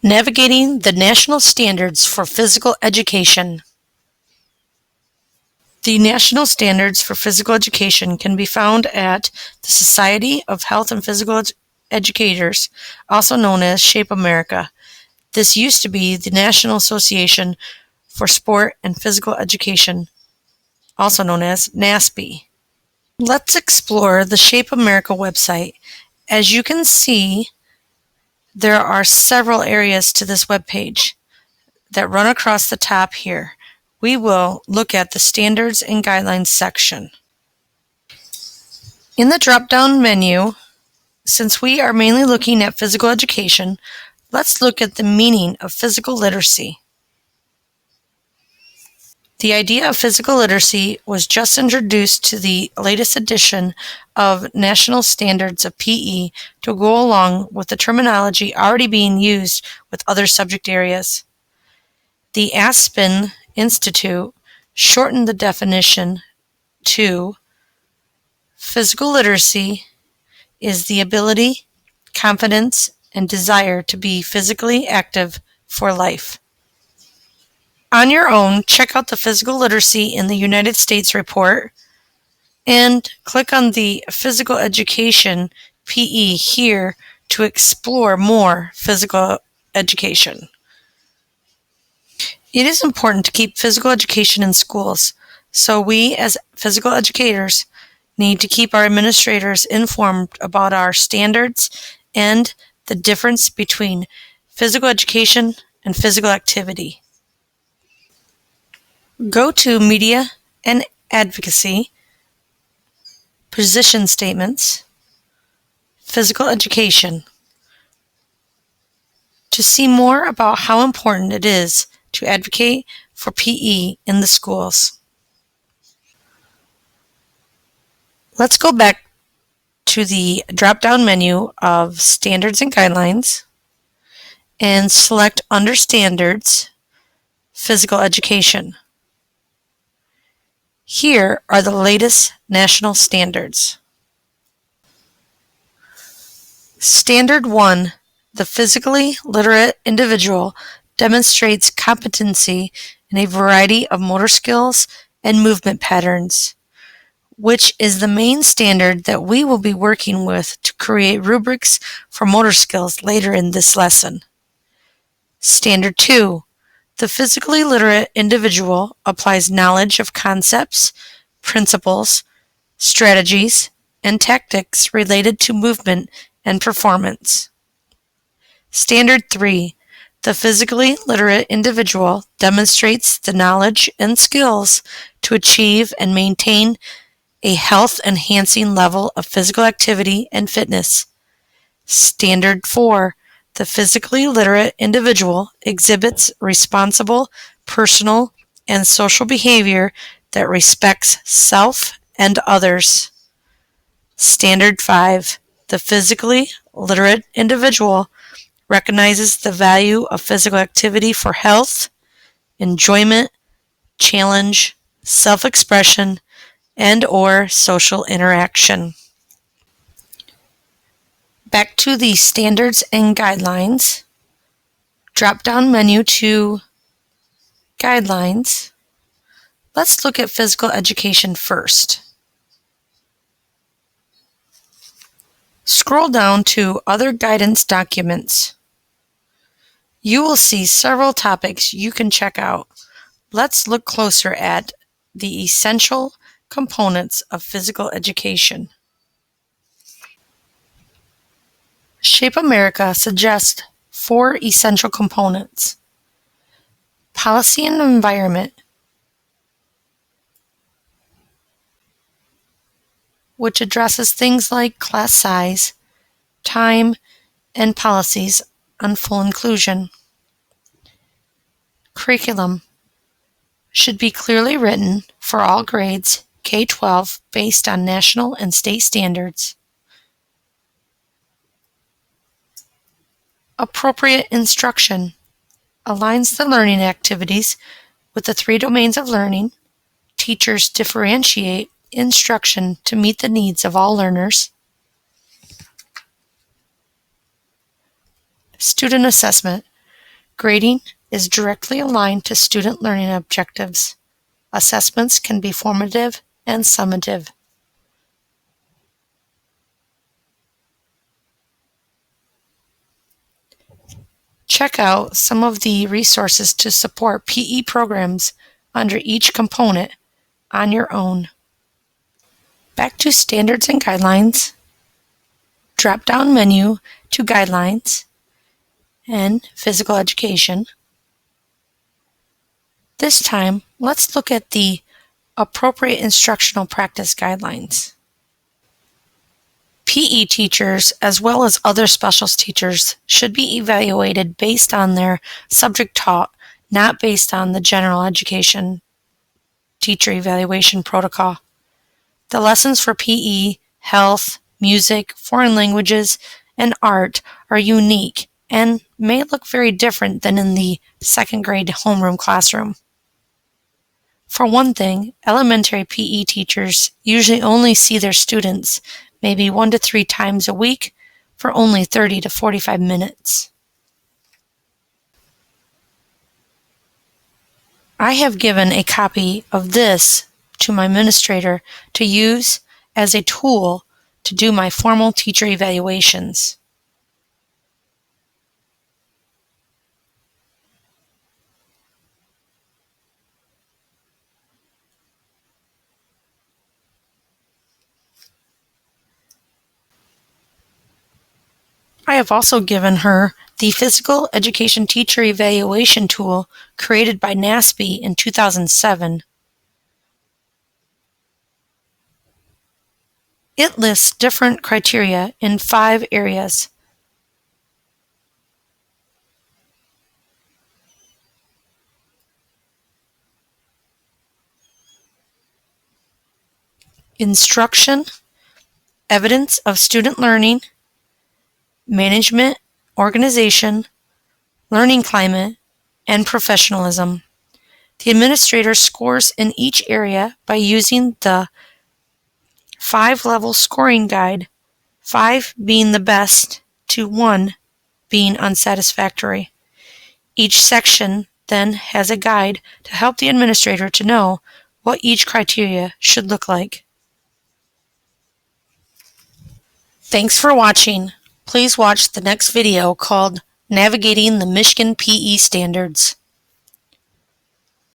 Navigating the National Standards for Physical Education. The National Standards for Physical Education can be found at the Society of Health and Physical Educators, also known as SHAPE America. This used to be the National Association for Sport and Physical Education, also known as NASPE. Let's explore the SHAPE America website. As you can see, there are several areas to this webpage that run across the top here. We will look at the Standards and Guidelines section. In the drop-down menu, since we are mainly looking at physical education, let's look at the meaning of physical literacy. The idea of physical literacy was just introduced to the latest edition of National Standards of PE to go along with the terminology already being used with other subject areas. The Aspen Institute shortened the definition to physical literacy is the ability, confidence, and desire to be physically active for life. On your own, check out the Physical Literacy in the United States report and click on the Physical Education PE here to explore more physical education. It is important to keep physical education in schools, so we as physical educators need to keep our administrators informed about our standards and the difference between physical education and physical activity. Go to Media and Advocacy, Position Statements, Physical Education to see more about how important it is to advocate for PE in the schools. Let's go back to the drop-down menu of Standards and Guidelines and select under Standards, Physical Education. Here are the latest national standards. Standard 1. The physically literate individual demonstrates competency in a variety of motor skills and movement patterns, which is the main standard that we will be working with to create rubrics for motor skills later in this lesson. Standard 2. The physically literate individual applies knowledge of concepts, principles, strategies, and tactics related to movement and performance. Standard 3. The physically literate individual demonstrates the knowledge and skills to achieve and maintain a health-enhancing level of physical activity and fitness. Standard 4. The physically literate individual exhibits responsible, personal, and social behavior that respects self and others. Standard 5. The physically literate individual recognizes the value of physical activity for health, enjoyment, challenge, self-expression, and/or social interaction. Back to the Standards and Guidelines. Drop-down menu to Guidelines. Let's look at physical education first. Scroll down to Other Guidance Documents. You will see several topics you can check out. Let's look closer at the essential components of physical education. Shape America suggests 4 essential components. Policy and environment, which addresses things like class size, time, and policies on full inclusion. Curriculum should be clearly written for all grades K-12 based on national and state standards. Appropriate instruction aligns the learning activities with the 3 domains of learning. Teachers differentiate instruction to meet the needs of all learners. Student assessment Grading is directly aligned to student learning objectives. Assessments can be formative and summative. Check out some of the resources to support PE programs under each component on your own. Back to Standards and Guidelines. Drop-down menu to Guidelines and Physical Education. This time, let's look at the Appropriate Instructional Practice Guidelines. PE teachers, as well as other specials teachers, should be evaluated based on their subject taught, not based on the general education teacher evaluation protocol. The lessons for PE, health, music, foreign languages, and art are unique and may look very different than in the second grade homeroom classroom. For one thing, elementary PE teachers usually only see their students maybe 1 to 3 times a week for only 30 to 45 minutes. I have given a copy of this to my administrator to use as a tool to do my formal teacher evaluations. I have also given her the Physical Education Teacher Evaluation Tool created by NASP in 2007. It lists different criteria in 5 areas. Instruction, evidence of student learning, management, organization, learning climate, and professionalism. The administrator scores in each area by using the 5-level scoring guide, 5 being the best to 1 being unsatisfactory. Each section then has a guide to help the administrator to know what each criteria should look like. Thanks for watching. Please watch the next video called Navigating the Michigan PE Standards.